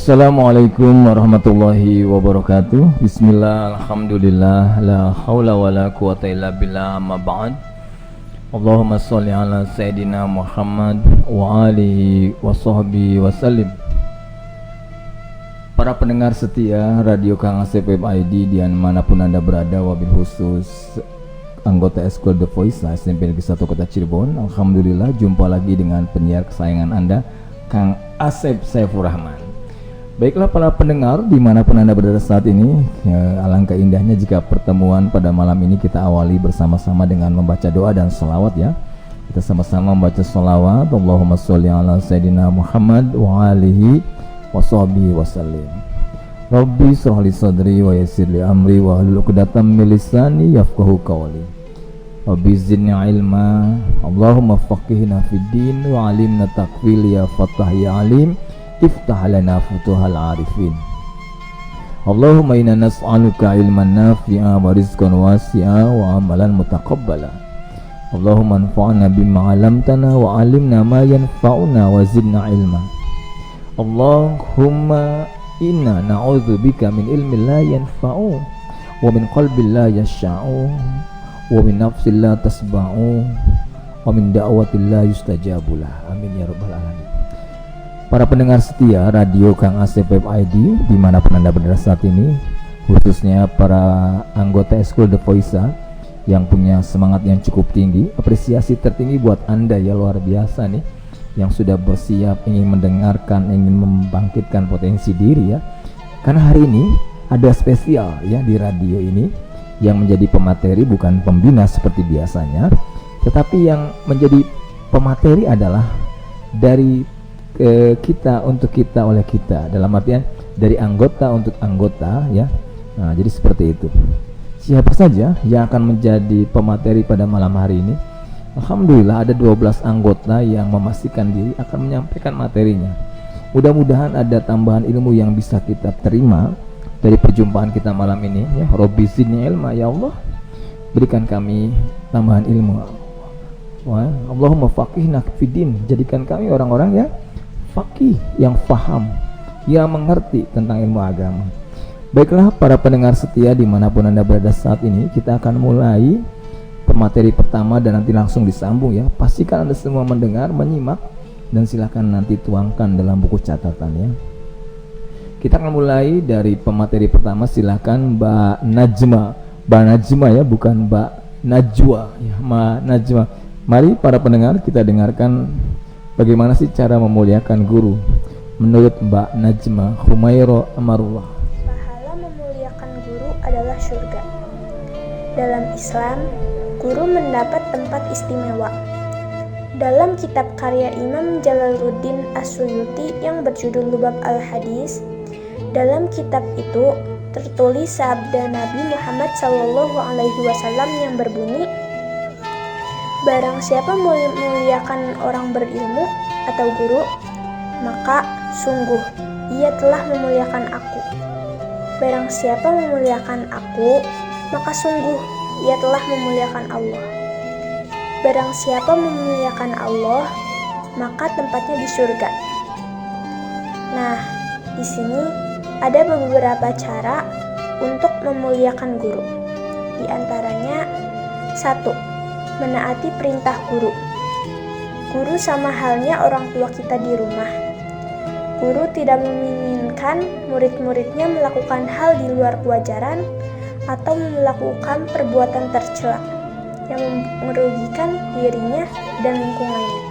Assalamualaikum warahmatullahi wabarakatuh. Bismillah, alhamdulillah, la hawla wa la quwata illa billah, amma ba'd. Allahumma salli ala Sayyidina Muhammad wa alihi wa sahbihi wa sallim. Para pendengar setia Radio Kang Asep Web ID dimanapun Anda berada, wabil khusus anggota Eskul The Voice SMP Negeri 1 Kota Cirebon. Alhamdulillah jumpa lagi dengan penyiar kesayangan Anda, Kang Asep Saifur Rahman. Baiklah para pendengar dimanapun Anda berada saat ini, alangkah indahnya jika pertemuan pada malam ini kita awali bersama-sama dengan membaca doa dan salawat ya. Kita sama-sama membaca salawat, Allahumma sholli ala Sayyidina Muhammad wa alihi wa sahbihi wa sallim. Rabbi shrah li sadri wa yassir li amri wa hlul 'uqdatam min lisani yafqahu qawli. Rabbi zidni ilma, Allahumma faqihna fid din wa 'allimna taqwil ya Fattah ya Alim. Iftah lana futuhal arifin. Allahumma inna nas'aluka ilman nafi'a wa rizqan wasi'a wa amalan mutaqabbala. Allahumma anfa'na bima 'allamtana wa 'allimna ma yanfa'una wa zidna ilma. Allahumma inna na'udzubika min ilmin la yanfa'u wa min qalbin la yasha'u wa min nafsin la tasba'u wa min da'watin la yustajabu lah. Amin ya rabbal alamin. Para pendengar setia Radio Kang Asep Web ID dimanapun Anda berada saat ini, khususnya para anggota Eskul The Voice yang punya semangat yang cukup tinggi, apresiasi tertinggi buat Anda ya, luar biasa nih, yang sudah bersiap ingin mendengarkan, ingin membangkitkan potensi diri ya. Karena hari ini ada spesial ya di radio ini, yang menjadi pemateri bukan pembina seperti biasanya, tetapi yang menjadi pemateri adalah dari kita untuk kita oleh kita, dalam artian dari anggota untuk anggota ya. Nah, jadi seperti itu. Siapa saja yang akan menjadi pemateri pada malam hari ini? Alhamdulillah ada 12 anggota yang memastikan diri akan menyampaikan materinya. Mudah-mudahan ada tambahan ilmu yang bisa kita terima dari perjumpaan kita malam ini ya. Rabbi zidni ilma, ya Allah berikan kami tambahan ilmu. Allahumma faqihna fiddin, jadikan kami orang-orang yang faqih, yang faham, yang mengerti tentang ilmu agama. Baiklah para pendengar setia dimanapun Anda berada saat ini, kita akan mulai pemateri pertama dan nanti langsung disambung ya. Pastikan Anda semua mendengar, menyimak, dan silakan nanti tuangkan dalam buku catatan ya. Kita akan mulai dari pemateri pertama, silakan Mbak Najma ya, bukan Mbak Najwa ya, Mbak Najma. Mari para pendengar kita dengarkan bagaimana sih cara memuliakan guru menurut Mbak Najma Humairo Amarullah. Pahala memuliakan guru adalah surga. Dalam Islam, guru mendapat tempat istimewa. Dalam kitab karya Imam Jalaluddin As-Suyuti yang berjudul Lubab Al-Hadis, dalam kitab itu tertulis sabda Nabi Muhammad SAW yang berbunyi, barang siapa memuliakan orang berilmu atau guru, maka sungguh ia telah memuliakan aku. Barang siapa memuliakan aku, maka sungguh ia telah memuliakan Allah. Barang siapa memuliakan Allah, maka tempatnya di surga. Nah, di sini ada beberapa cara untuk memuliakan guru. Di antaranya, 1. Menaati perintah guru. Guru sama halnya orang tua kita di rumah. Guru tidak menginginkan murid-muridnya melakukan hal di luar kewajaran atau melakukan perbuatan tercela yang merugikan dirinya dan lingkungannya.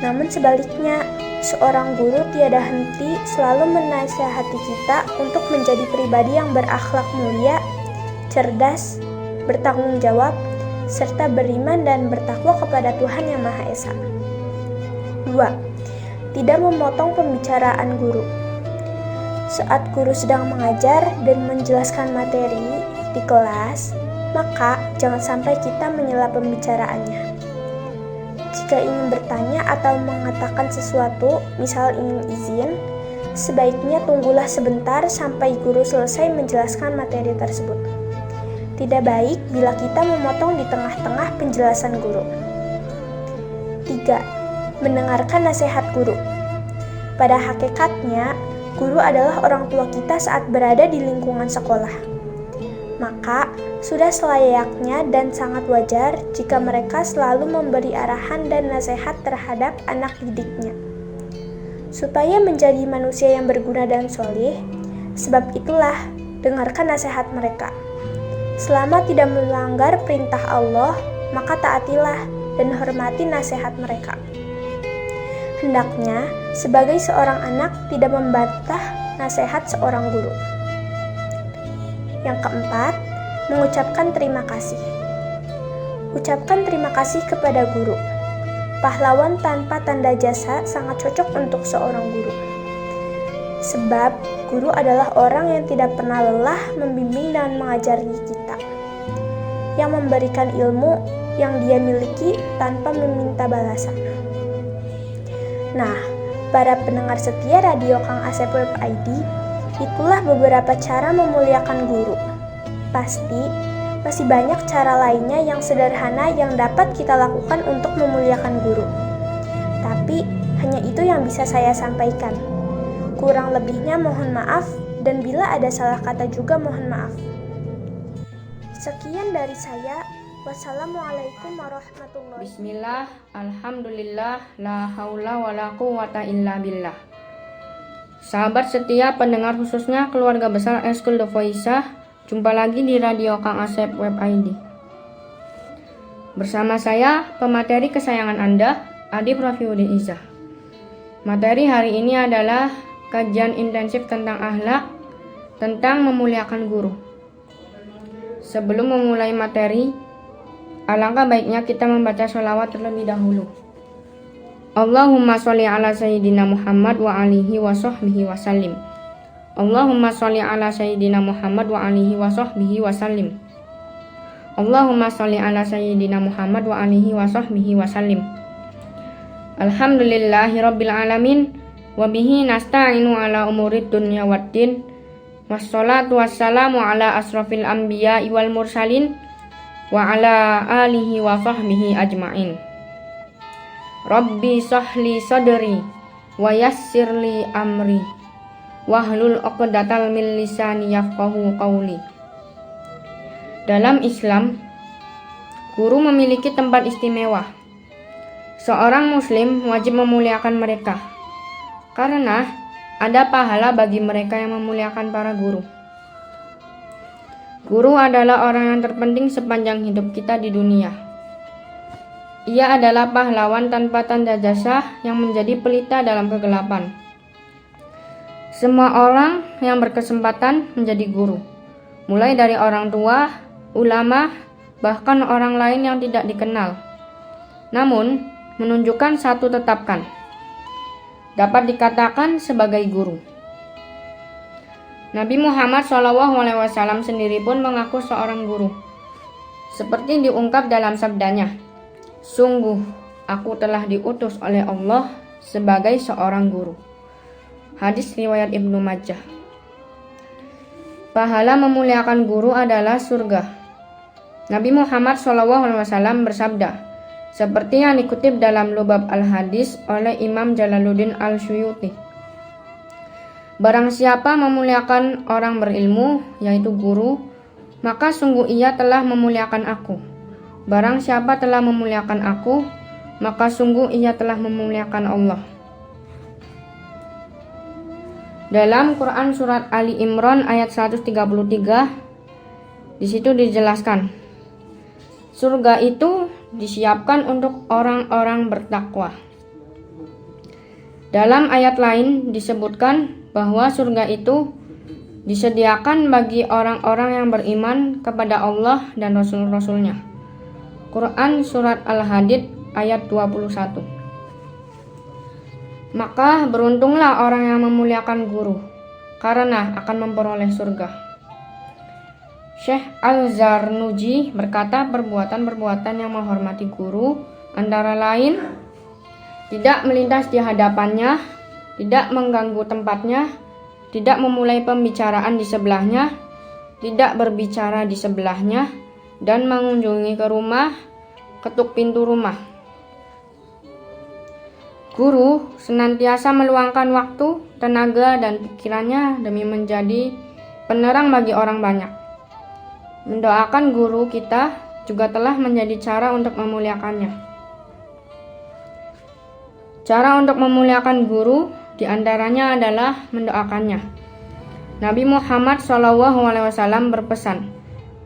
Namun sebaliknya, seorang guru tiada henti selalu menasihati kita untuk menjadi pribadi yang berakhlak mulia, cerdas, bertanggung jawab, serta beriman dan bertakwa kepada Tuhan Yang Maha Esa. 2. Tidak memotong pembicaraan guru. Saat guru sedang mengajar dan menjelaskan materi di kelas, maka jangan sampai kita menyela pembicaraannya. Jika ingin bertanya atau mengatakan sesuatu, misal ingin izin, sebaiknya tunggulah sebentar sampai guru selesai menjelaskan materi tersebut. Tidak baik bila kita memotong di tengah-tengah penjelasan guru. 3. Mendengarkan nasihat guru. Pada hakikatnya, guru adalah orang tua kita saat berada di lingkungan sekolah. Maka, sudah selayaknya dan sangat wajar jika mereka selalu memberi arahan dan nasihat terhadap anak didiknya. Supaya menjadi manusia yang berguna dan soleh, sebab itulah, dengarkan nasihat mereka. Selama tidak melanggar perintah Allah, maka taatilah dan hormati nasihat mereka. Hendaknya, sebagai seorang anak tidak membantah nasihat seorang guru. Yang keempat, mengucapkan terima kasih. Ucapkan terima kasih kepada guru. Pahlawan tanpa tanda jasa sangat cocok untuk seorang guru. Sebab, guru adalah orang yang tidak pernah lelah membimbing dan mengajari kita, yang memberikan ilmu yang dia miliki tanpa meminta balasan. Nah, para pendengar setia Radio Kang Asep Web ID, itulah beberapa cara memuliakan guru. Pasti, masih banyak cara lainnya yang sederhana yang dapat kita lakukan untuk memuliakan guru. Tapi, hanya itu yang bisa saya sampaikan. Kurang lebihnya mohon maaf, dan bila ada salah kata juga mohon maaf. Sekian dari saya. Wassalamualaikum warahmatullahi wabarakatuh. Bismillah, alhamdulillah, la haula wa la quwata illa billah. Sahabat setia pendengar khususnya keluarga besar Eskul The Voice, jumpa lagi di Radio Kang Asep Web ID. Bersama saya, pemateri kesayangan Anda, Adib Rafiuddin Izzah. Materi hari ini adalah kajian intensif tentang akhlak, tentang memuliakan guru. Sebelum memulai materi, alangkah baiknya kita membaca sholawat terlebih dahulu. Allahumma sholli ala sayyidina Muhammad wa alihi wa sahbihi wa sallim. Allahumma sholli ala sayyidina Muhammad wa alihi wa sahbihi wa sallim. Allahumma sholli ala sayyidina Muhammad wa alihi wa sahbihi wa sallim. Alhamdulillahi rabbil alamin, wa bihi nasta'inu ala umurid dunya waddin. Wassalatu wassalamu ala asrafil anbiya'i wal mursalin wa ala alihi wa sahbihi ajma'in. Rabbi sahli sadri wa yassirli amri wahlul 'uqdatal min lisani yafqahu qawli. Dalam Islam, guru memiliki tempat istimewa. Seorang muslim wajib memuliakan mereka, karena ada pahala bagi mereka yang memuliakan para guru. Guru adalah orang yang terpenting sepanjang hidup kita di dunia. Ia adalah pahlawan tanpa tanda jasa yang menjadi pelita dalam kegelapan. Semua orang yang berkesempatan menjadi guru, mulai dari orang tua, ulama, bahkan orang lain yang tidak dikenal. Namun, menunjukkan satu tetapkan, dapat dikatakan sebagai guru. Nabi Muhammad SAW sendiri pun mengaku seorang guru. Seperti diungkap dalam sabdanya, "Sungguh, aku telah diutus oleh Allah sebagai seorang guru." Hadis riwayat Ibnu Majah. Pahala memuliakan guru adalah surga. Nabi Muhammad SAW bersabda, seperti yang dikutip dalam Lubab Al-Hadis oleh Imam Jalaluddin Al-Suyuti. Barang siapa memuliakan orang berilmu, yaitu guru, maka sungguh ia telah memuliakan aku. Barang siapa telah memuliakan aku, maka sungguh ia telah memuliakan Allah. Dalam Quran surat Ali Imran ayat 133, di situ dijelaskan, surga itu disiapkan untuk orang-orang bertakwa. Dalam ayat lain disebutkan bahwa surga itu disediakan bagi orang-orang yang beriman kepada Allah dan Rasul-Rasulnya. Quran Surat Al-Hadid ayat 21. Maka beruntunglah orang yang memuliakan guru, karena akan memperoleh surga. Syekh Al-Zarnuji berkata perbuatan-perbuatan yang menghormati guru antara lain tidak melintas di hadapannya, tidak mengganggu tempatnya, tidak memulai pembicaraan di sebelahnya, tidak berbicara di sebelahnya, dan mengunjungi ke rumah, ketuk pintu rumah. Guru senantiasa meluangkan waktu, tenaga, dan pikirannya demi menjadi penerang bagi orang banyak. Mendoakan guru kita juga telah menjadi cara untuk memuliakannya. Cara untuk memuliakan guru diantaranya adalah mendoakannya. Nabi Muhammad SAW berpesan,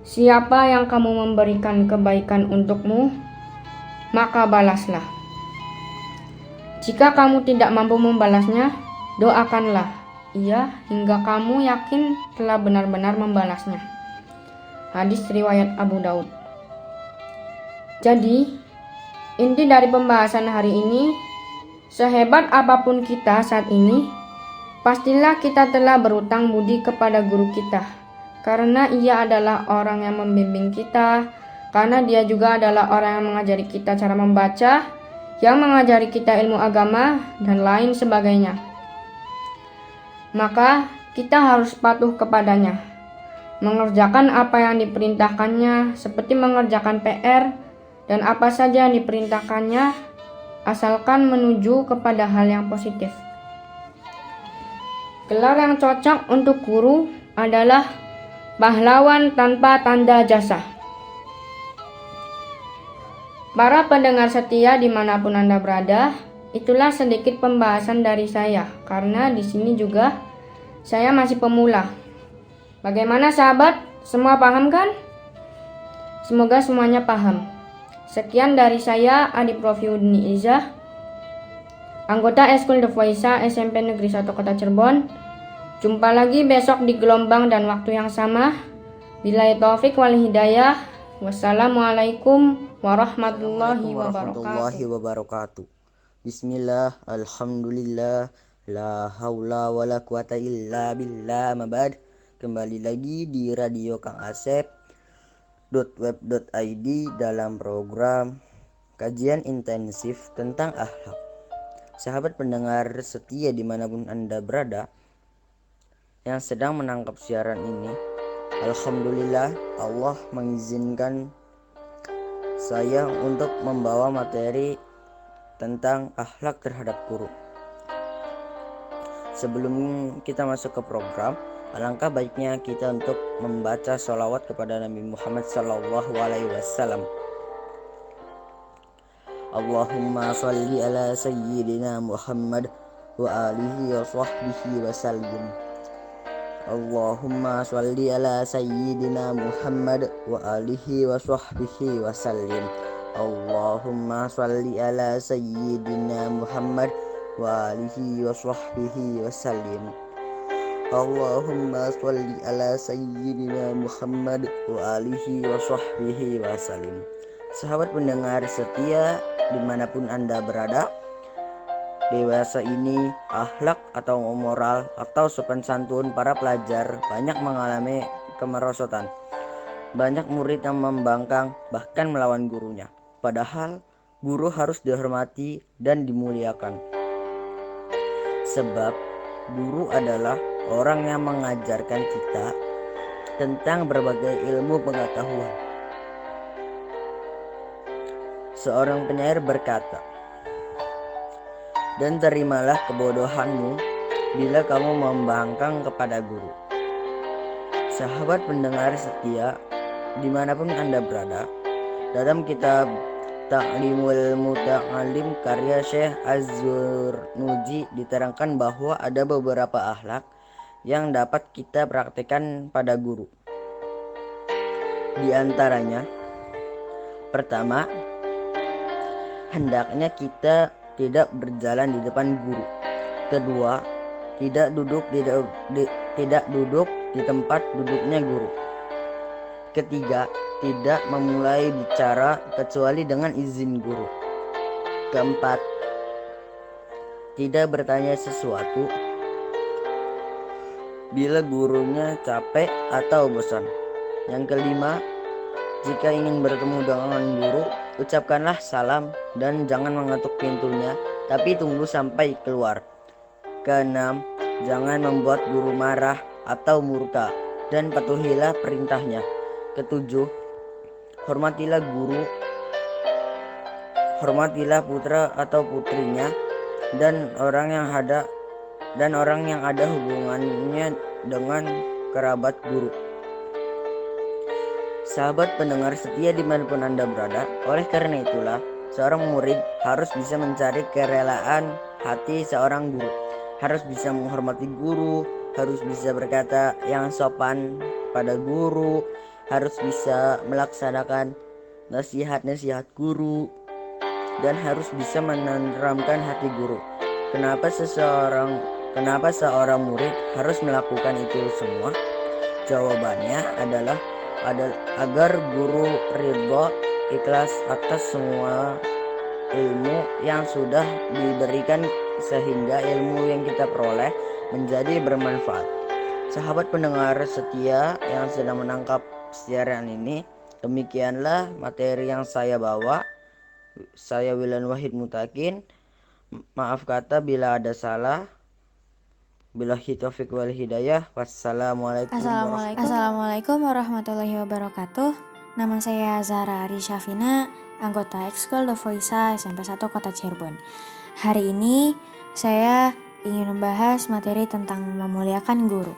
"Siapa yang kamu memberikan kebaikan untukmu, maka balaslah. Jika kamu tidak mampu membalasnya, doakanlah ia hingga kamu yakin telah benar-benar membalasnya." Hadis riwayat Abu Daud. Jadi, inti dari pembahasan hari ini, sehebat apapun kita saat ini, pastilah kita telah berutang budi kepada guru kita, karena ia adalah orang yang membimbing kita, karena dia juga adalah orang yang mengajari kita cara membaca, yang mengajari kita ilmu agama, dan lain sebagainya. Maka kita harus patuh kepadanya, mengerjakan apa yang diperintahkannya seperti mengerjakan PR dan apa saja yang diperintahkannya, asalkan menuju kepada hal yang positif. Gelar yang cocok untuk guru adalah pahlawan tanpa tanda jasa. Para pendengar setia dimanapun Anda berada, itulah sedikit pembahasan dari saya, karena di sini juga saya masih pemula. Bagaimana sahabat? Semua paham kan? Semoga semuanya paham. Sekian dari saya, Adi Profiudin Izzah, anggota Eskul Devoisa SMP Negeri 1 Kota Cirebon. Jumpa lagi besok di gelombang dan waktu yang sama. Billahi taufik wal hidayah. Wassalamualaikum warahmatullahi wabarakatuh. Bismillah, alhamdulillah, la haula wa la quwata illa billah, mabad. Kembali lagi di Radio Kang Asep .web.id dalam program kajian intensif tentang akhlak. Sahabat pendengar setia dimanapun Anda berada yang sedang menangkap siaran ini, alhamdulillah Allah mengizinkan saya untuk membawa materi tentang akhlak terhadap guru. Sebelum kita masuk ke program, alangkah baiknya kita untuk membaca sholawat kepada Nabi Muhammad SAW. Allahumma sholli ala sayyidina Muhammad wa alihi wa sahbihi wa sallim. Allahumma sholli ala sayyidina Muhammad wa alihi wa sahbihi wa sallim. Allahumma sholli ala sayyidina Muhammad wa alihi wa sahbihi wa sallim. Allahumma sholli ala sayyidina Muhammad wa alihi wa sahbihi wa sallim. Sahabat pendengar setia dimanapun Anda berada, dewasa ini akhlak atau moral atau sopan santun para pelajar banyak mengalami kemerosotan. Banyak murid yang membangkang bahkan melawan gurunya. Padahal guru harus dihormati dan dimuliakan. Sebab guru adalah orang yang mengajarkan kita tentang berbagai ilmu pengetahuan. Seorang penyair berkata, "Dan terimalah kebodohanmu bila kamu membangkang kepada guru." Sahabat pendengar setia dimanapun Anda berada, dalam kitab Ta'limul Muta'alim karya Syekh Az-Zurnuji diterangkan bahwa ada beberapa akhlak yang dapat kita praktikkan pada guru. Di antaranya, pertama, hendaknya kita tidak berjalan di depan guru. Kedua, tidak duduk di tempat duduknya guru. Ketiga, tidak memulai bicara kecuali dengan izin guru. Keempat, tidak bertanya sesuatu bila gurunya capek atau bosan. Yang kelima, jika ingin bertemu dengan guru, ucapkanlah salam dan jangan mengetuk pintunya, tapi tunggu sampai keluar. Keenam, jangan membuat guru marah atau murka dan patuhilah perintahnya. Ketujuh, hormatilah guru, hormatilah putra atau putrinya dan orang yang ada hubungannya dengan kerabat guru. Sahabat pendengar setia dimanapun Anda berada, oleh karena itulah seorang murid harus bisa mencari kerelaan hati seorang guru, harus bisa menghormati guru, harus bisa berkata yang sopan pada guru, harus bisa melaksanakan nasihat-nasihat guru, dan harus bisa menenteramkan hati guru. Kenapa seorang murid harus melakukan itu semua? Jawabannya adalah agar guru ridho ikhlas atas semua ilmu yang sudah diberikan, sehingga ilmu yang kita peroleh menjadi bermanfaat. Sahabat pendengar setia yang sedang menangkap siaran ini, demikianlah materi yang saya bawa. Saya Wilan Wahid Mutakin. Maaf kata bila ada salah. Billahi taufiq wal hidayah. Assalamualaikum warahmatullahi wabarakatuh. Nama saya Zahra Ari Syafina, anggota Ekskul The Voice SMP 1 Kota Cirebon. Hari ini saya ingin membahas materi tentang memuliakan guru.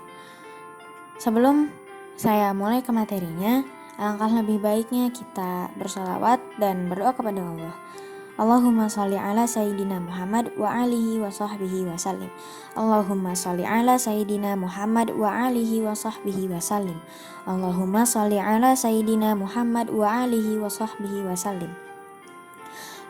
Sebelum saya mulai ke materinya, alangkah lebih baiknya kita bersalawat dan berdoa kepada Allah. Allahumma sholli ala sayyidina Muhammad wa alihi wa sahbihi wa sallim. Allahumma sholli ala sayyidina Muhammad wa alihi wa sahbihi wa sallim. Allahumma sholli ala sayyidina Muhammad wa alihi wa sahbihi wa sallim.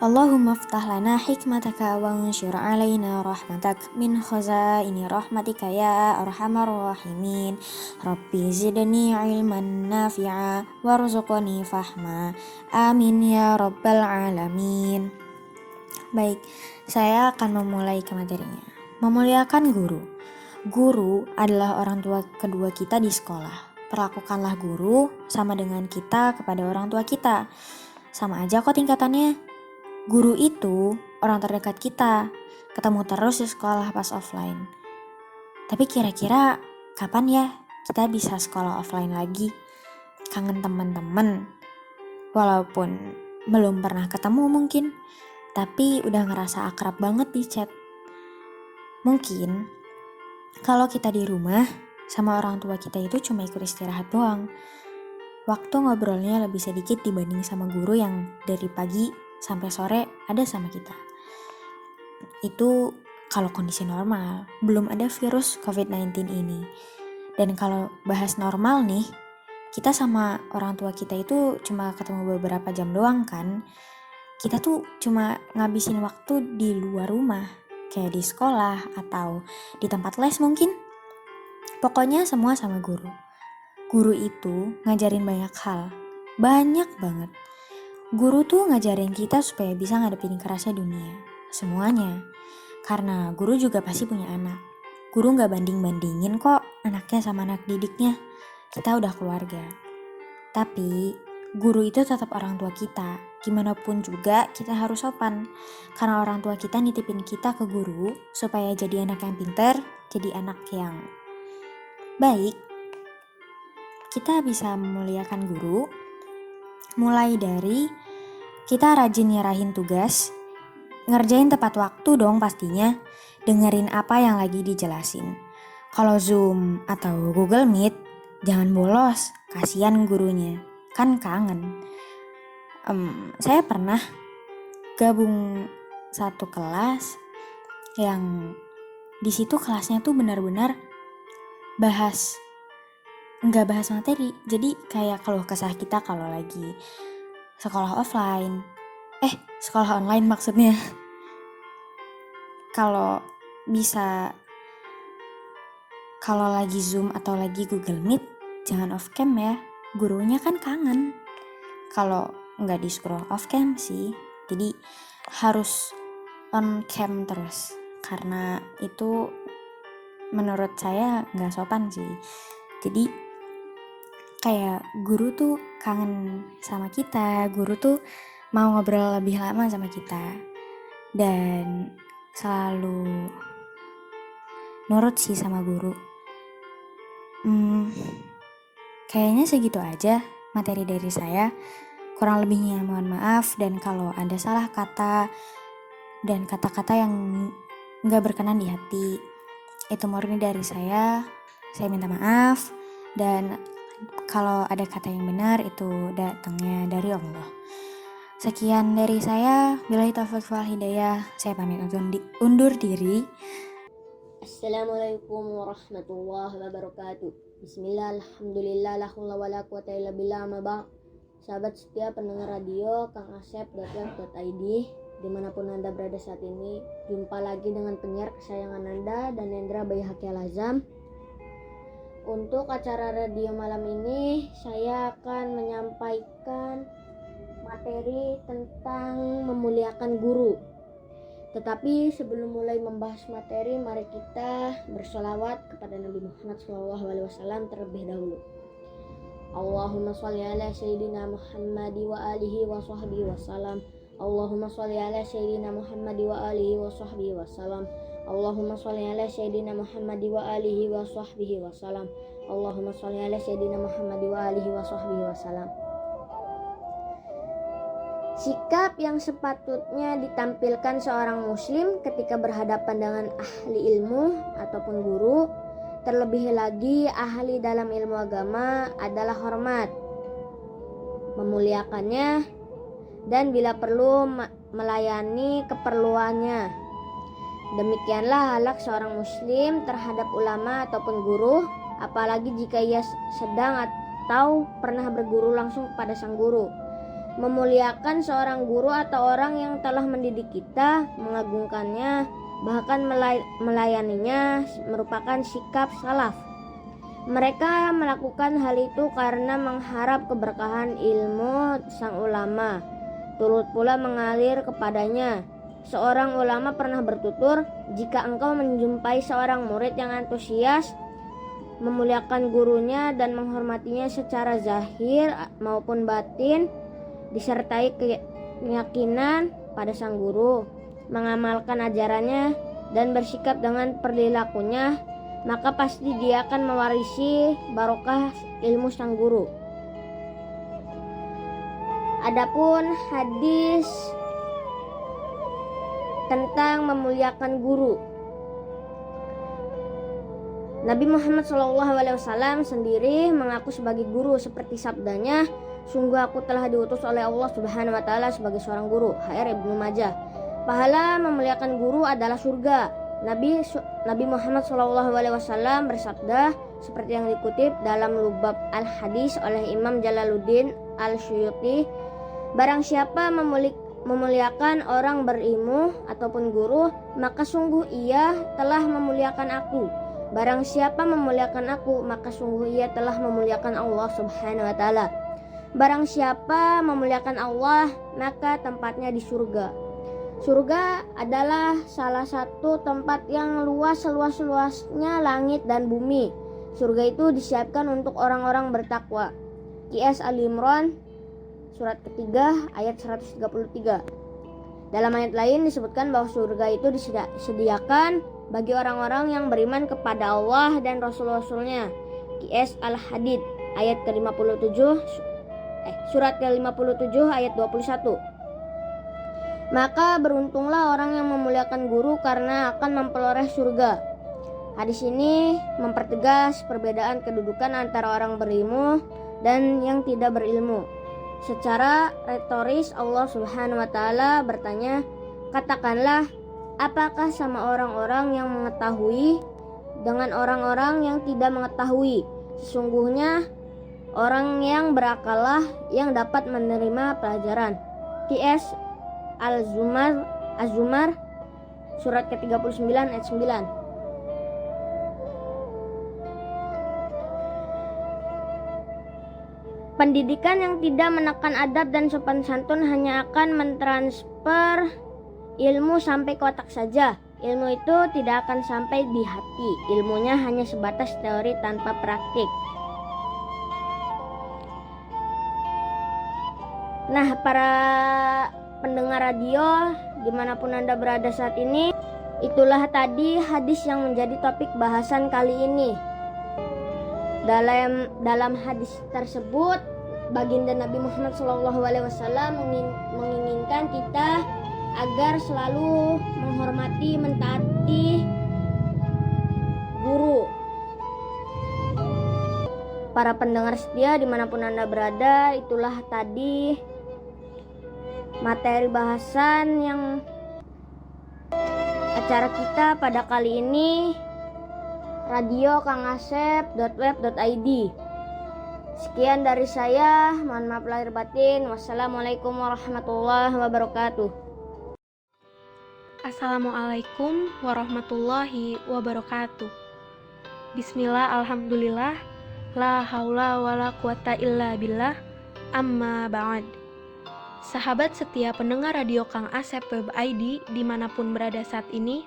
Allahumma ftah lana hikmataka wa ansyur alaina rahmatak min khazaini rahmatika ya arhamar rahimin. Rabbi zidni ilman nafi'a warzuqni fahma. Amin ya rabbal alamin. Baik, saya akan memulai ke materinya. Memuliakan guru. Guru adalah orang tua kedua kita di sekolah. Perlakukanlah guru sama dengan kita kepada orang tua kita. Sama aja kok tingkatannya. Guru itu orang terdekat kita, ketemu terus di sekolah pas offline. Tapi kira-kira kapan ya kita bisa sekolah offline lagi? Kangen teman-teman, walaupun belum pernah ketemu mungkin, tapi udah ngerasa akrab banget di chat. Mungkin kalau kita di rumah sama orang tua kita itu cuma ikut istirahat doang. Waktu ngobrolnya lebih sedikit dibanding sama guru yang dari pagi sampai sore ada sama kita. Itu kalau kondisi normal, belum ada virus COVID-19 ini. Dan kalau bahas normal nih, kita sama orang tua kita itu cuma ketemu beberapa jam doang kan. Kita tuh cuma ngabisin waktu di luar rumah, kayak di sekolah atau di tempat les mungkin. Pokoknya semua sama guru. Guru itu ngajarin banyak hal, banyak banget. Guru tuh ngajarin kita supaya bisa ngadepin kerasnya dunia, semuanya. Karena guru juga pasti punya anak. Guru gak banding-bandingin kok anaknya sama anak didiknya. Kita udah keluarga. Tapi guru itu tetap orang tua kita. Gimana pun juga kita harus sopan. Karena orang tua kita nitipin kita ke guru supaya jadi anak yang pintar, jadi anak yang baik. Kita bisa memuliakan guru mulai dari kita rajin nyerahin tugas, ngerjain tepat waktu dong pastinya, dengerin apa yang lagi dijelasin. Kalau Zoom atau Google Meet, jangan bolos, kasihan gurunya, kan kangen. Saya pernah gabung satu kelas yang di situ kelasnya tuh benar-benar nggak bahas materi, jadi kayak keluh kesah kita kalau lagi sekolah offline, sekolah online maksudnya. Kalau lagi Zoom atau lagi Google Meet, jangan off cam ya, gurunya kan kangen. Kalau nggak di scroll off cam sih, jadi harus on cam terus, karena itu menurut saya nggak sopan sih. Jadi kayak guru tuh kangen sama kita, guru tuh mau ngobrol lebih lama sama kita, dan selalu nurut sih sama guru. Kayaknya segitu aja materi dari saya. Kurang lebihnya mohon maaf, dan kalau ada salah kata dan kata-kata yang nggak berkenan di hati. Itu murni dari saya minta maaf, dan kalau ada kata yang benar itu datangnya dari Allah. Sekian dari saya, billahi taufiq wal hidayah, saya pamit undur diri. Assalamualaikum warahmatullahi wabarakatuh. Bismillah, alhamdulillah, la haula wala quwata illa billah, ma ba'd. Sahabat setia pendengar radio Kang Asep.web.id, dimanapun Anda berada saat ini, jumpa lagi dengan penyiar kesayangan Anda, Danendra Bayi Haki Al-Azam. Untuk acara radio malam ini, saya akan menyampaikan materi tentang memuliakan guru. Tetapi sebelum mulai membahas materi, mari kita bersolawat kepada Nabi Muhammad SAW terlebih dahulu. Allahumma sholli ala sayyidina Muhammad wa alihi wa sahbihi wa salam. Allahumma sholli ala sayyidina Muhammad wa alihi wa sahbihi wa salam. Allahumma sholli ala sayyidina Muhammad wa alihi wa sahbihi wa salam. Allahumma sholli ala sayyidina Muhammad wa alihi wa sahbihi wa salam. Sikap yang sepatutnya ditampilkan seorang muslim ketika berhadapan dengan ahli ilmu ataupun guru, terlebih lagi ahli dalam ilmu agama, adalah hormat, memuliakannya, dan bila perlu melayani keperluannya. Demikianlah akhlak seorang muslim terhadap ulama ataupun guru, apalagi jika ia sedang atau pernah berguru langsung kepada sang guru. Memuliakan seorang guru atau orang yang telah mendidik kita, mengagungkannya, bahkan melayaninya merupakan sikap salaf. Mereka melakukan hal itu karena mengharap keberkahan ilmu sang ulama, turut pula mengalir kepadanya. Seorang ulama pernah bertutur, jika engkau menjumpai seorang murid yang antusias memuliakan gurunya dan menghormatinya secara zahir maupun batin, disertai keyakinan pada sang guru, mengamalkan ajarannya dan bersikap dengan perilakunya, maka pasti dia akan mewarisi barokah ilmu sang guru. Adapun hadis tentang memuliakan guru, Nabi Muhammad SAW sendiri mengaku sebagai guru, seperti sabdanya, sungguh aku telah diutus oleh Allah Subhanahu wa taala sebagai seorang guru. HR Ibnu Majah. Pahala memuliakan guru adalah surga. Nabi Muhammad SAW bersabda seperti yang dikutip dalam Lubab Al-Hadis oleh Imam Jalaluddin Al-Suyuti, barang siapa memuliakan orang berilmu ataupun guru, maka sungguh ia telah memuliakan aku. Barang siapa memuliakan aku, maka sungguh ia telah memuliakan Allah Subhanahu wa taala. Barang siapa memuliakan Allah, maka tempatnya di surga. Surga adalah salah satu tempat yang luas-luasnya langit dan bumi. Surga itu disiapkan untuk orang-orang bertakwa. QS Al-Imran surat ketiga ayat 133. Dalam ayat lain disebutkan bahwa surga itu disediakan bagi orang-orang yang beriman kepada Allah dan Rasul-Rasulnya. QS Al-Hadid ayat ke-57, surat ke-57 ayat 21. Maka beruntunglah orang yang memuliakan guru karena akan memperoleh surga. Hadis ini mempertegas perbedaan kedudukan antara orang berilmu dan yang tidak berilmu. Secara retoris Allah Subhanahu wa taala bertanya, katakanlah, apakah sama orang-orang yang mengetahui dengan orang-orang yang tidak mengetahui? Sesungguhnya orang yang berakallah yang dapat menerima pelajaran. QS Az-Zumar surat ke-39 ayat 9. Pendidikan yang tidak menekan adab dan sopan santun hanya akan mentransfer ilmu sampai ke otak saja. Ilmu itu tidak akan sampai di hati. Ilmunya hanya sebatas teori tanpa praktik. Nah, para pendengar radio dimanapun Anda berada saat ini, itulah tadi hadis yang menjadi topik bahasan kali ini. Dalam hadis tersebut, baginda Nabi Muhammad SAW menginginkan kita agar selalu menghormati, mentaati menghormati guru. Para pendengar setia dimanapun Anda berada, itulah tadi materi bahasan yang acara kita pada kali ini, radio.kangasep.web.id. Sekian dari saya, mohon maaf lahir batin. Wassalamualaikum warahmatullahi wabarakatuh. Assalamualaikum warahmatullahi wabarakatuh. Bismillah, alhamdulillah, la haula wala quwata illa billah, amma ba'd. Sahabat setia pendengar radio Kang Asep Web ID dimanapun berada saat ini,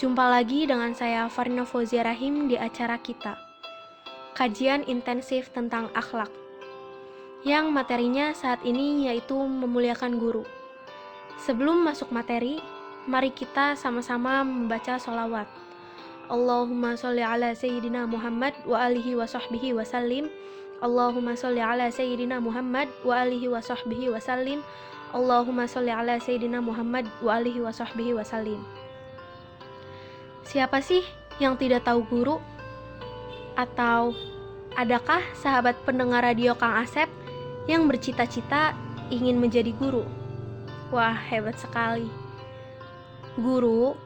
jumpa lagi dengan saya Farina Fauzia Rahim di acara kita, kajian intensif tentang akhlak, yang materinya saat ini yaitu memuliakan guru. Sebelum masuk materi, mari kita sama-sama membaca sholawat. Allahumma sholli ala Sayyidina Muhammad wa alihi wa sahbihi wa sallim. Allahumma sholli ala Sayyidina Muhammad wa alihi wa sahbihi wa sallim. Allahumma sholli ala Sayyidina Muhammad wa alihi wa sahbihi wa sallim. Siapa sih yang tidak tahu guru? Atau adakah sahabat pendengar radio Kang Asep yang bercita-cita ingin menjadi guru? Wah, hebat sekali. Guru,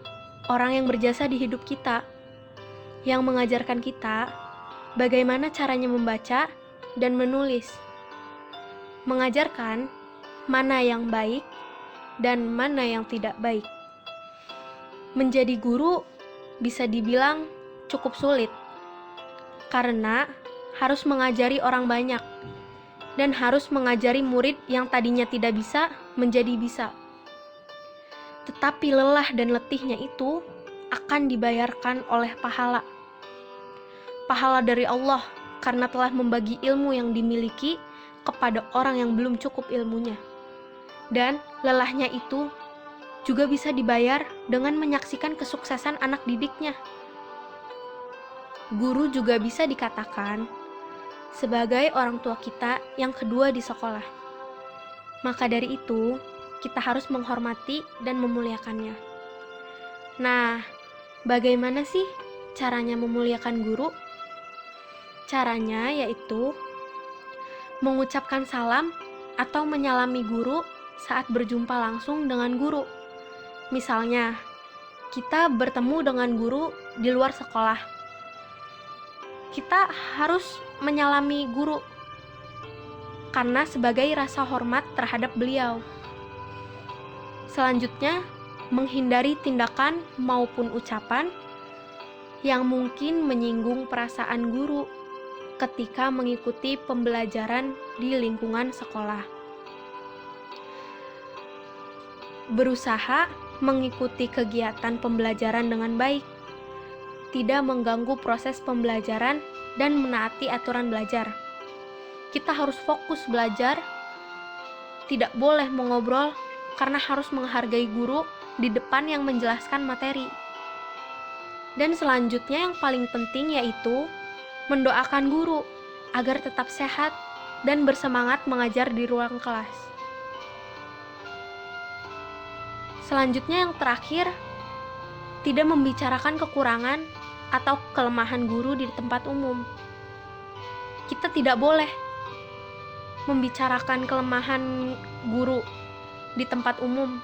orang yang berjasa di hidup kita, yang mengajarkan kita bagaimana caranya membaca dan menulis, mengajarkan mana yang baik dan mana yang tidak baik. Menjadi guru bisa dibilang cukup sulit, karena harus mengajari orang banyak dan harus mengajari murid yang tadinya tidak bisa menjadi bisa. Tetapi lelah dan letihnya itu akan dibayarkan oleh pahala. Pahala dari Allah karena telah membagi ilmu yang dimiliki kepada orang yang belum cukup ilmunya. Dan lelahnya itu juga bisa dibayar dengan menyaksikan kesuksesan anak didiknya. Guru juga bisa dikatakan sebagai orang tua kita yang kedua di sekolah. Maka dari itu, kita harus menghormati dan memuliakannya. Nah, bagaimana sih caranya memuliakan guru? Caranya yaitu mengucapkan salam atau menyalami guru saat berjumpa langsung dengan guru. Misalnya, kita bertemu dengan guru di luar sekolah. Kita harus menyalami guru karena sebagai rasa hormat terhadap beliau. Selanjutnya, menghindari tindakan maupun ucapan yang mungkin menyinggung perasaan guru ketika mengikuti pembelajaran di lingkungan sekolah. Berusaha mengikuti kegiatan pembelajaran dengan baik, tidak mengganggu proses pembelajaran dan menaati aturan belajar. Kita harus fokus belajar, tidak boleh mengobrol karena harus menghargai guru di depan yang menjelaskan materi. Dan selanjutnya yang paling penting yaitu mendoakan guru agar tetap sehat dan bersemangat mengajar di ruang kelas. Selanjutnya yang terakhir, tidak membicarakan kekurangan atau kelemahan guru di tempat umum. Kita tidak boleh membicarakan kelemahan guru di tempat umum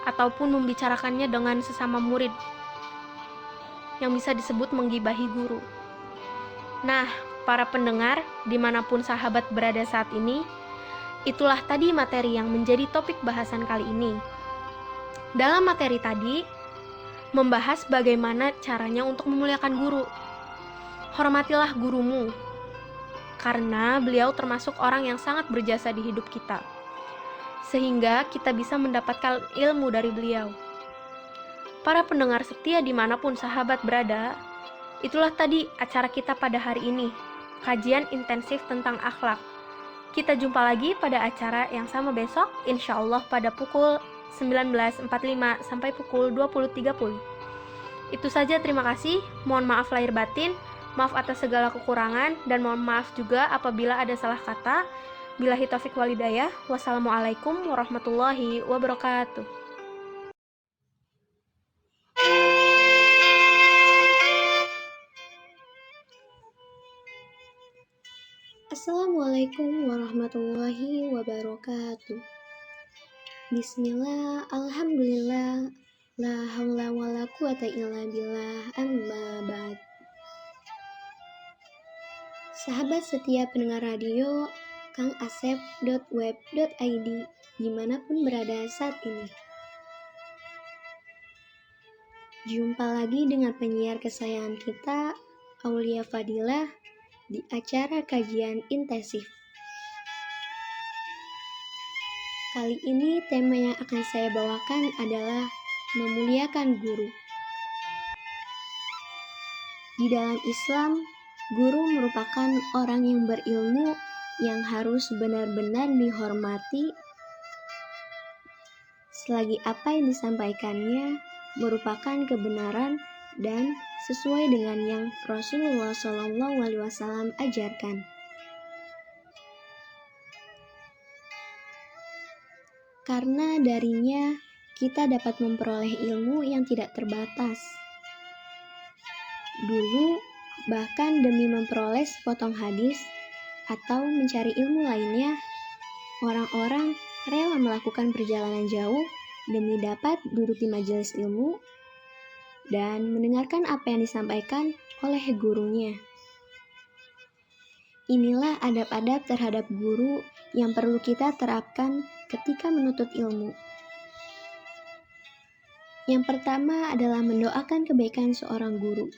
ataupun membicarakannya dengan sesama murid, yang bisa disebut menggibahi guru. Nah, para pendengar dimanapun sahabat berada saat ini, itulah tadi materi yang menjadi topik bahasan kali ini. Dalam materi tadi, membahas bagaimana caranya untuk memuliakan guru. Hormatilah gurumu, karena beliau termasuk orang yang sangat berjasa di hidup kita, sehingga kita bisa mendapatkan ilmu dari beliau. Para pendengar setia dimanapun sahabat berada, itulah tadi acara kita pada hari ini, kajian intensif tentang akhlak. Kita jumpa lagi pada acara yang sama besok, insya Allah pada pukul 19.45 sampai pukul 20.30. Itu saja, terima kasih. Mohon maaf lahir batin, maaf atas segala kekurangan, dan mohon maaf juga apabila ada salah kata. Billahi taufik walhidayah. Wassalamualaikum warahmatullahi wabarakatuh. Assalamualaikum warahmatullahi wabarakatuh. Bismillah, alhamdulillah, la haula wala quwata illa billah, amma ba'd. Sahabat setia pendengar radio kangasep.web.id dimanapun berada saat ini. Jumpa lagi dengan penyiar kesayangan kita, Aulia Fadilah, di acara kajian intensif. Kali ini tema yang akan saya bawakan adalah memuliakan guru. Di dalam Islam, guru merupakan orang yang berilmu yang harus benar-benar dihormati selagi apa yang disampaikannya merupakan kebenaran dan sesuai dengan yang Rasulullah SAW ajarkan. Karena darinya kita dapat memperoleh ilmu yang tidak terbatas. Dulu, bahkan demi memperoleh sepotong hadis atau mencari ilmu lainnya, orang-orang rela melakukan perjalanan jauh demi dapat duduk di majelis ilmu dan mendengarkan apa yang disampaikan oleh gurunya. Inilah adab-adab terhadap guru yang perlu kita terapkan ketika menuntut ilmu. Yang pertama adalah mendoakan kebaikan seorang guru.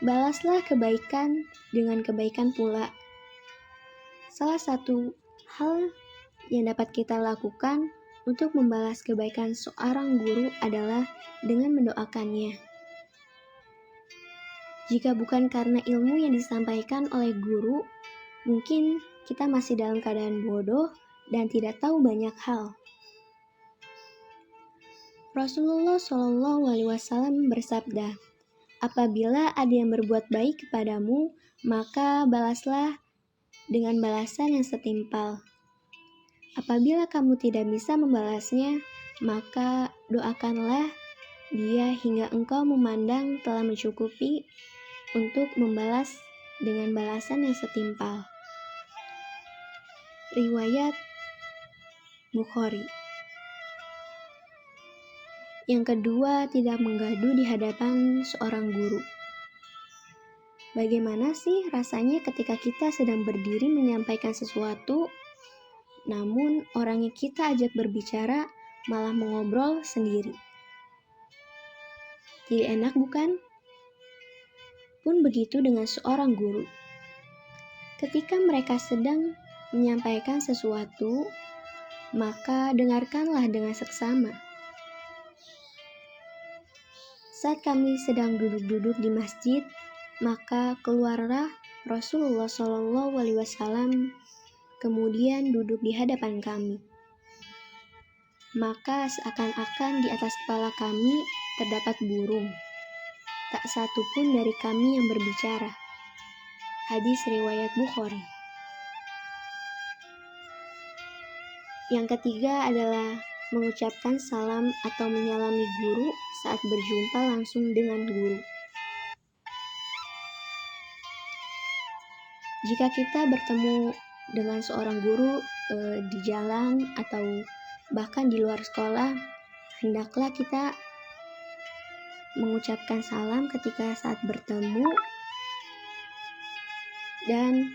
Balaslah kebaikan dengan kebaikan pula. Salah satu hal yang dapat kita lakukan untuk membalas kebaikan seorang guru adalah dengan mendoakannya. Jika bukan karena ilmu yang disampaikan oleh guru, mungkin kita masih dalam keadaan bodoh dan tidak tahu banyak hal. Rasulullah SAW bersabda, "Apabila ada yang berbuat baik kepadamu, maka balaslah dengan balasan yang setimpal. Apabila kamu tidak bisa membalasnya, maka doakanlah dia hingga engkau memandang telah mencukupi untuk membalas dengan balasan yang setimpal." Riwayat Bukhari. Yang kedua, tidak menggaduh di hadapan seorang guru. Bagaimana sih rasanya ketika kita sedang berdiri menyampaikan sesuatu, namun orang yang kita ajak berbicara malah mengobrol sendiri? Tidak enak bukan? Pun begitu dengan seorang guru. Ketika mereka sedang menyampaikan sesuatu, maka dengarkanlah dengan seksama. Saat kami sedang duduk-duduk di masjid, maka keluarlah Rasulullah SAW, kemudian duduk di hadapan kami. Maka seakan-akan di atas kepala kami terdapat burung. Tak satu pun dari kami yang berbicara. Hadis riwayat Bukhari. Yang ketiga adalah mengucapkan salam atau menyalami guru saat berjumpa langsung dengan guru. Jika kita bertemu dengan seorang guru di jalan atau bahkan di luar sekolah, hendaklah kita mengucapkan salam ketika saat bertemu dan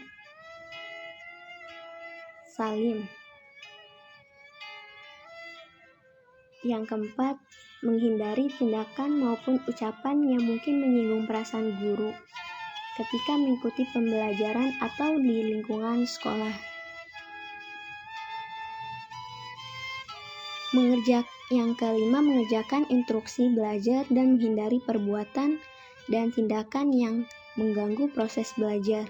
salim. Yang keempat, menghindari tindakan maupun ucapan yang mungkin menyinggung perasaan guru ketika mengikuti pembelajaran atau di lingkungan sekolah. Yang kelima, mengerjakan instruksi belajar dan menghindari perbuatan dan tindakan yang mengganggu proses belajar.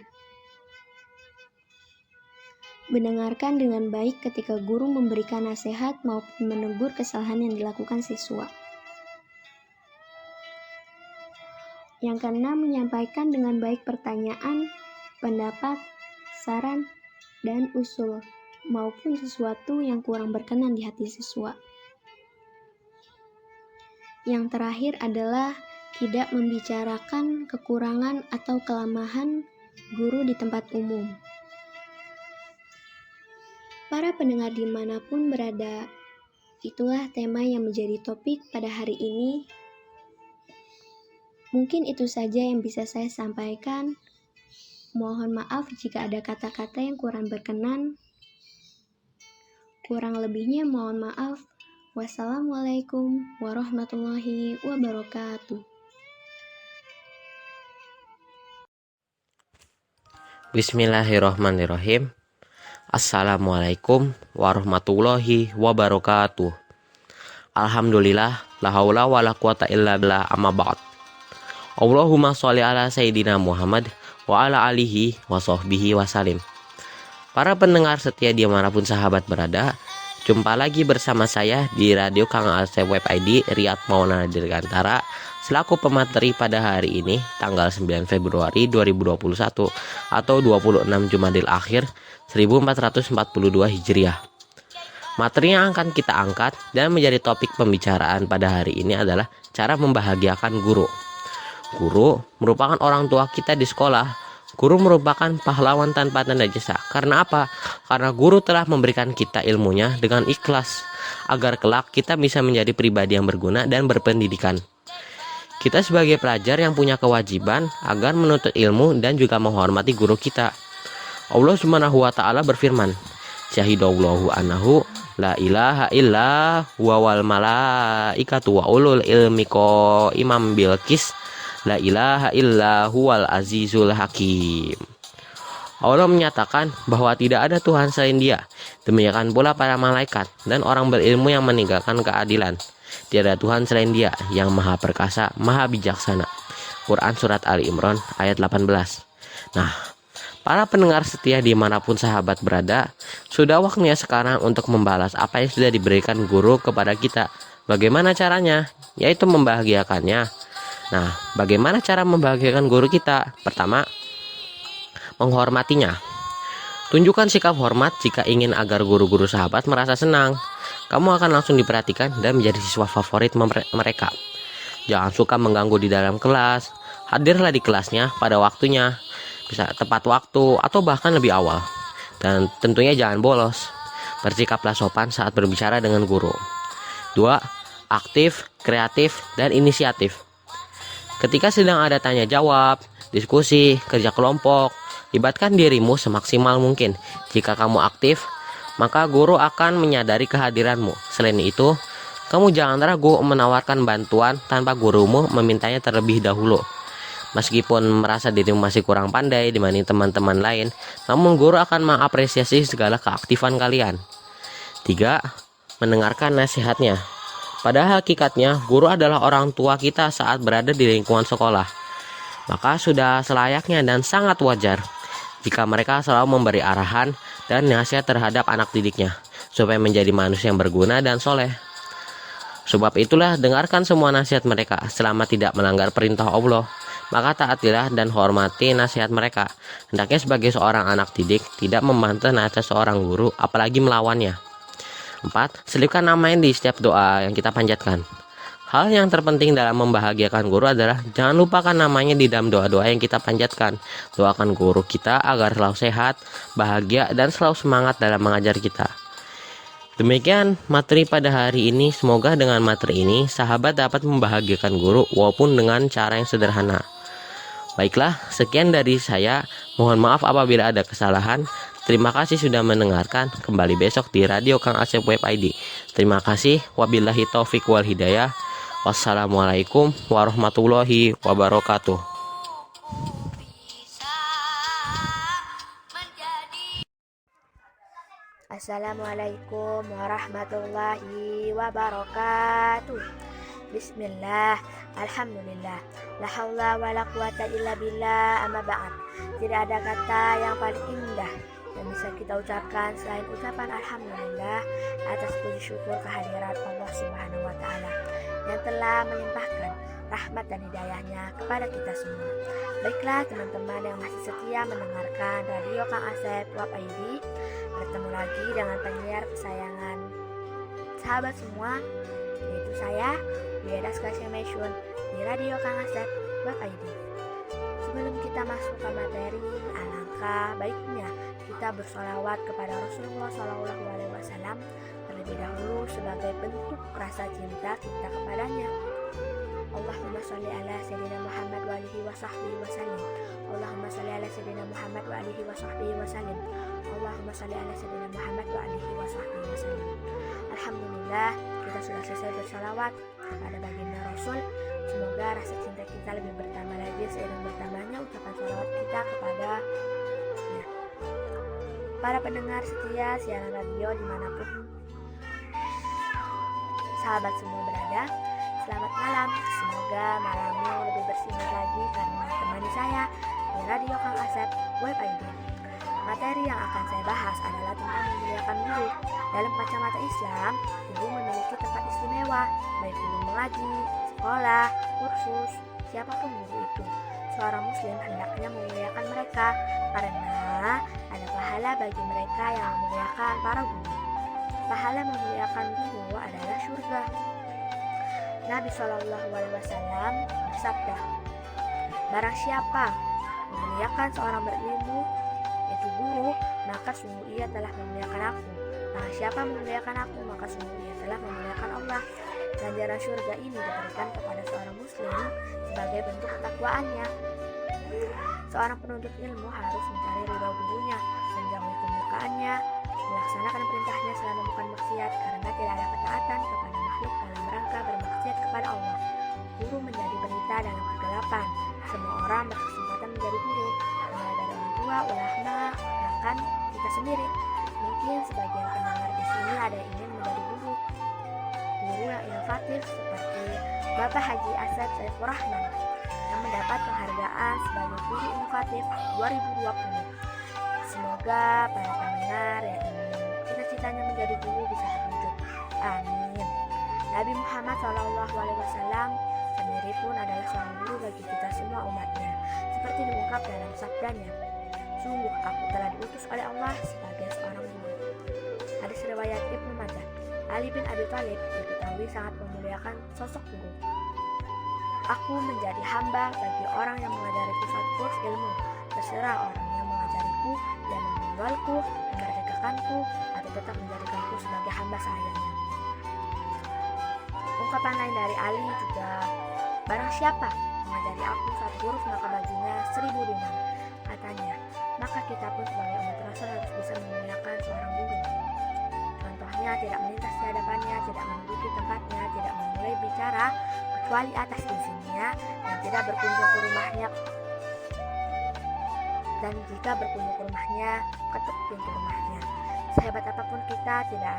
Mendengarkan dengan baik ketika guru memberikan nasihat maupun menegur kesalahan yang dilakukan siswa. Yang keenam, menyampaikan dengan baik pertanyaan, pendapat, saran, dan usul, maupun sesuatu yang kurang berkenan di hati siswa. Yang terakhir adalah tidak membicarakan kekurangan atau kelemahan guru di tempat umum. Para pendengar dimanapun berada, itulah tema yang menjadi topik pada hari ini. Mungkin itu saja yang bisa saya sampaikan. Mohon maaf jika ada kata-kata yang kurang berkenan. Kurang lebihnya mohon maaf. Wassalamualaikum warahmatullahi wabarakatuh. Bismillahirrahmanirrahim. Assalamualaikum warahmatullahi wabarakatuh. Alhamdulillah, la haula wala quwata illa billah, amma ba'd. Allahumma sholli ala sayyidina Muhammad wa ala alihi wa sahbihi wasalim. Para pendengar setia dimanapun sahabat berada, jumpa lagi bersama saya di Radio Kang Asep Web ID Riyad Maulana Dirgantara selaku pemateri pada hari ini tanggal 9 Februari 2021 atau 26 Jumadil Akhir 1442 Hijriah. Materi yang akan kita angkat dan menjadi topik pembicaraan pada hari ini adalah cara membahagiakan guru. Guru merupakan orang tua kita di sekolah. Guru merupakan pahlawan tanpa tanda jasa. Karena apa? Karena guru telah memberikan kita ilmunya dengan ikhlas agar kelak kita bisa menjadi pribadi yang berguna dan berpendidikan. Kita sebagai pelajar yang punya kewajiban agar menuntut ilmu dan juga menghormati guru kita. Allah Subhanahu wa taala berfirman, "Syahidallahu annahu la ilaha illa huwa wal malaikatu wa ulul ilmi qa'iman bil qis. La ilaha illa huwal azizul hakim." Allah menyatakan bahwa tidak ada Tuhan selain Dia. Demikian pula para malaikat dan orang berilmu yang meninggalkan keadilan. Tiada Tuhan selain Dia yang maha perkasa, maha bijaksana. Quran Surat Ali Imran ayat 18. Nah, para pendengar setia dimanapun sahabat berada, sudah waktunya sekarang untuk membalas apa yang sudah diberikan guru kepada kita. Bagaimana caranya? Yaitu membahagiakannya. Nah, bagaimana cara membahagiakan guru kita? Pertama, menghormatinya. Tunjukkan sikap hormat jika ingin agar guru-guru sahabat merasa senang. Kamu akan langsung diperhatikan dan menjadi siswa favorit mereka. Jangan suka mengganggu di dalam kelas. Hadirlah di kelasnya pada waktunya, bisa tepat waktu atau bahkan lebih awal. Dan tentunya jangan bolos. Bersikaplah sopan saat berbicara dengan guru. 2. Aktif, kreatif, dan inisiatif. Ketika sedang ada tanya jawab, diskusi, kerja kelompok, libatkan dirimu semaksimal mungkin. Jika kamu aktif, maka guru akan menyadari kehadiranmu. Selain itu, kamu jangan ragu menawarkan bantuan tanpa gurumu memintanya terlebih dahulu. Meskipun merasa dirimu masih kurang pandai dibanding teman-teman lain, namun guru akan mengapresiasi segala keaktifan kalian. 3. Mendengarkan nasihatnya. Pada hakikatnya, guru adalah orang tua kita saat berada di lingkungan sekolah. Maka sudah selayaknya dan sangat wajar jika mereka selalu memberi arahan dan nasihat terhadap anak didiknya, supaya menjadi manusia yang berguna dan soleh. Sebab itulah, dengarkan semua nasihat mereka selama tidak melanggar perintah Allah. Maka taatilah dan hormati nasihat mereka. Hendaknya sebagai seorang anak didik tidak membantah nasihat seorang guru, apalagi melawannya. 4. Selipkan namanya di setiap doa yang kita panjatkan. Hal yang terpenting dalam membahagiakan guru adalah jangan lupakan namanya di dalam doa-doa yang kita panjatkan. Doakan guru kita agar selalu sehat, bahagia, dan selalu semangat dalam mengajar kita. Demikian materi pada hari ini. Semoga dengan materi ini sahabat dapat membahagiakan guru walaupun dengan cara yang sederhana. Baiklah, sekian dari saya. Mohon maaf apabila ada kesalahan. Terima kasih sudah mendengarkan. Kembali besok di Radio Kang Asep Web ID. Terima kasih. Wabillahi taufik wal hidayah. Wassalamualaikum warahmatullahi wabarakatuh. Assalamualaikum warahmatullahi wabarakatuh. Bismillah, alhamdulillah, la haula wala quwata illa billah, amma ba'd. Tidak ada kata yang paling indah yang bisa kita ucapkan selain ucapan alhamdulillah atas puji syukur kehadiran Allah Subhanahu wa taala yang telah melimpahkan rahmat dan hidayahnya kepada kita semua. Baiklah teman-teman yang masih setia mendengarkan Radio Kang Asep Web ID, bertemu lagi dengan penyiar kesayangan sahabat semua, yaitu saya, Wieda Skasiameshun, di Radio Kang Asep Web ID. Sebelum kita masuk ke materi, alangkah baiknya kita bersolawat kepada Rasulullah SAW terlebih dahulu sebagai bentuk rasa cinta kita kepadanya. Allahumma sholli ala sayyidina Muhammad wa alihi wa sahbihi wa sallim. Allahumma sholli ala sayyidina Muhammad wa alihi wa sahbihi wa sallim. Allahumma sholli ala sayyidina Muhammad wa alihi wa sahbihi wa sallim. Alhamdulillah, kita sudah selesai bersalawat kepada baginda Rasul. Semoga rasa cinta kita lebih bertambah lagi seiring bertambahnya ucapan salawat kita kepada para pendengar setia siaran radio dimanapun sahabat semua berada. Selamat malam, semoga malamnya lebih bersinar lagi karena temani saya di Radio Kang Asep Web ID. Materi yang akan saya bahas adalah tentang memuliakan guru. Dalam kacamata Islam, guru memiliki tempat istimewa, baik guru mengaji, sekolah, kursus, siapapun guru itu. Seorang muslim hendaknya memuliakan mereka karena ada pahala bagi mereka yang memuliakan para guru. Pahala memuliakan guru adalah surga. Nabi SAW bersabda, barang siapa memuliakan seorang berilmu, yaitu guru, maka sungguh ia telah memuliakan aku. Barang siapa memuliakan aku, maka sungguh ia telah memuliakan Allah. Ganjaran surga ini diberikan kepada seorang muslim sebagai bentuk ketakwaannya. Seorang penuntut ilmu harus mencari ridha gurunya, menjauhi kemurkaannya, melaksanakan perintahnya selama bukan maksiat, karena tidak ada ketaatan kepada makhluk dalam rangka bermaksiat kepada Allah. Guru menjadi berita dalam kegelapan. Semua orang berkesempatan menjadi guru, mulai dari orang tua, ulama, bahkan kita sendiri. Mungkin sebagian pendengar di sini ada yang ingin menjadi guru yang inovatif seperti Bapak Haji Asad Saifur Rahman yang mendapat penghargaan sebagai guru inovatif 2020. Semoga para pendengar yang ingin cita-citanya menjadi guru bisa terwujud. Amin. Nabi Muhammad SAW sendiri pun adalah seorang guru bagi kita semua umatnya, seperti diungkap dalam sabdanya, sungguh aku telah diutus oleh Allah sebagai seorang guru. Hadis riwayat Ibnu Majah. Ali bin Abi Thalib diketahui sangat memuliakan sosok guru. Aku menjadi hamba bagi orang yang mengajariku satu kurs ilmu. Terserah orang yang mengajariku, yang menjualku, memerdekakanku, atau tetap menjadikanku sebagai hamba sahayanya. Ungkapan lain dari Ali juga, barang siapa mengajari aku satu huruf maka baginya 1000 dinar. Katanya, maka kita pun sebagai umat Rasul harus bisa memuliakan seorang guru. Contohnya, tidak melintas di hadapannya, tidak menduduki tempatnya, tidak memulai bicara kecuali atas izinnya, dan tidak berkunjung ke rumahnya. Dan jika berkunjung ke rumahnya, ketuk pintu rumahnya. Sehebat apapun kita, tidak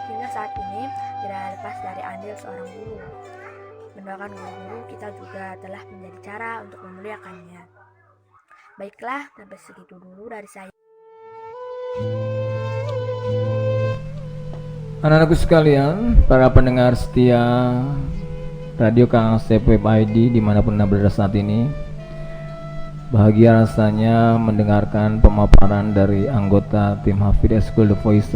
hingga saat ini tidak lepas dari andil seorang guru. Mendoakan guru-guru kita juga telah menjadi cara untuk memuliakannya. Baiklah, sampai segitu dulu dari saya. Anak-anakku sekalian, para pendengar setia Radio Kang Asep Web ID dimanapun Anda berada saat ini, bahagia rasanya mendengarkan pemaparan dari anggota tim Hafidh School The Voice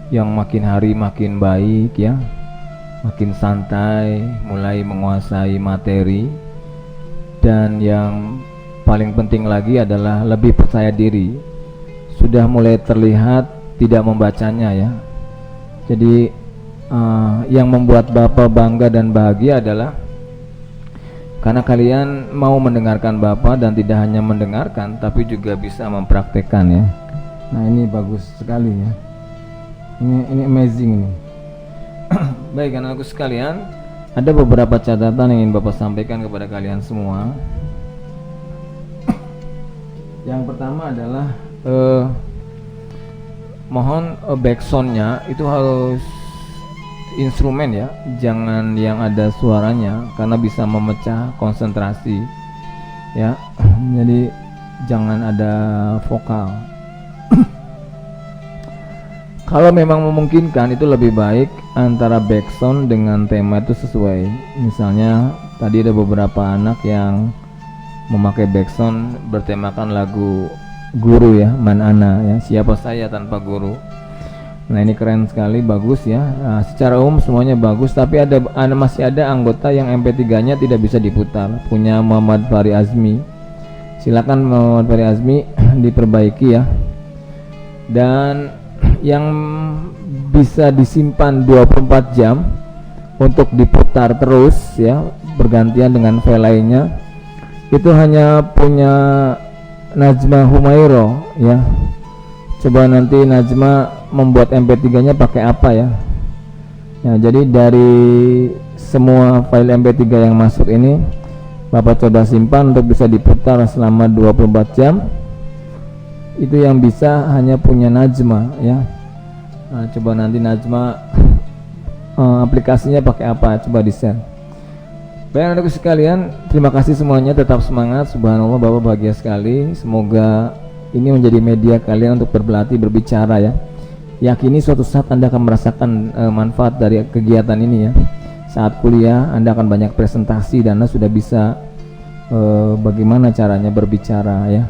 yang makin hari makin baik ya, makin santai, mulai menguasai materi, dan yang paling penting lagi adalah lebih percaya diri. Sudah mulai terlihat tidak membacanya ya. Jadi yang membuat Bapak bangga dan bahagia adalah karena kalian mau mendengarkan Bapak dan tidak hanya mendengarkan tapi juga bisa mempraktekkan ya. Nah, ini bagus sekali ya. Ini amazing ini. Baik anak-anakku sekalian, ada beberapa catatan yang ingin Bapak sampaikan kepada kalian semua. Yang pertama adalah mohon backsoundnya itu harus instrumen ya, jangan yang ada suaranya karena bisa memecah konsentrasi ya. Jadi jangan ada vokal. Kalau memang memungkinkan itu lebih baik antara backsound dengan tema itu sesuai. Misalnya tadi ada beberapa anak yang memakai backsound bertemakan lagu guru ya, Man Ana ya, siapa saya tanpa guru. Nah ini keren sekali, bagus ya. Nah, secara umum semuanya bagus, tapi masih ada anggota yang MP3-nya tidak bisa diputar. Punya Muhammad Fahri Azmi. Silakan Muhammad Fahri Azmi diperbaiki ya. Dan yang bisa disimpan 24 jam untuk diputar terus ya, bergantian dengan file lainnya, itu hanya punya Najma Humairo ya. Coba nanti Najma membuat MP3-nya pakai apa ya. Ya, jadi dari semua file MP3 yang masuk ini Bapak coba simpan untuk bisa diputar selama 24 jam. Itu yang bisa hanya punya Najma ya. Nah, coba nanti Najma aplikasinya pakai apa, coba di-share. Baik anak sekalian, terima kasih semuanya, tetap semangat. Subhanallah, Bapak bahagia sekali. Semoga ini menjadi media kalian untuk berlatih berbicara ya. Yakini suatu saat Anda akan merasakan manfaat dari kegiatan ini ya. Saat kuliah Anda akan banyak presentasi dan Anda sudah bisa bagaimana caranya berbicara ya.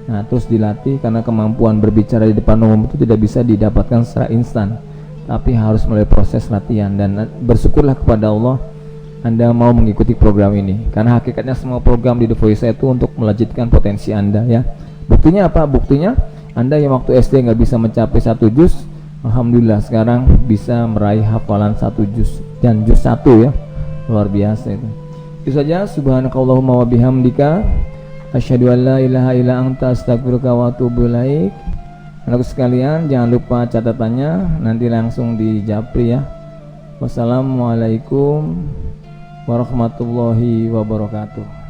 Nah, terus dilatih, karena kemampuan berbicara di depan umum itu tidak bisa didapatkan secara instan, tapi harus melalui proses latihan. Dan bersyukurlah kepada Allah Anda mau mengikuti program ini, karena hakikatnya semua program di The Voice itu untuk melejitkan potensi Anda ya. Buktinya apa? Buktinya Anda yang waktu SD nggak bisa mencapai 1 juz, alhamdulillah sekarang bisa meraih hafalan 1 juz dan juz 1 ya. Luar biasa itu. Itu saja. Subhanakallahumma wa bihamdika asyhadu an la ilaha illa anta astaghfiruka wa atubu ilaik. Anak sekalian, jangan lupa catatannya nanti langsung di Japri ya. Wassalamualaikum warahmatullahi wabarakatuh.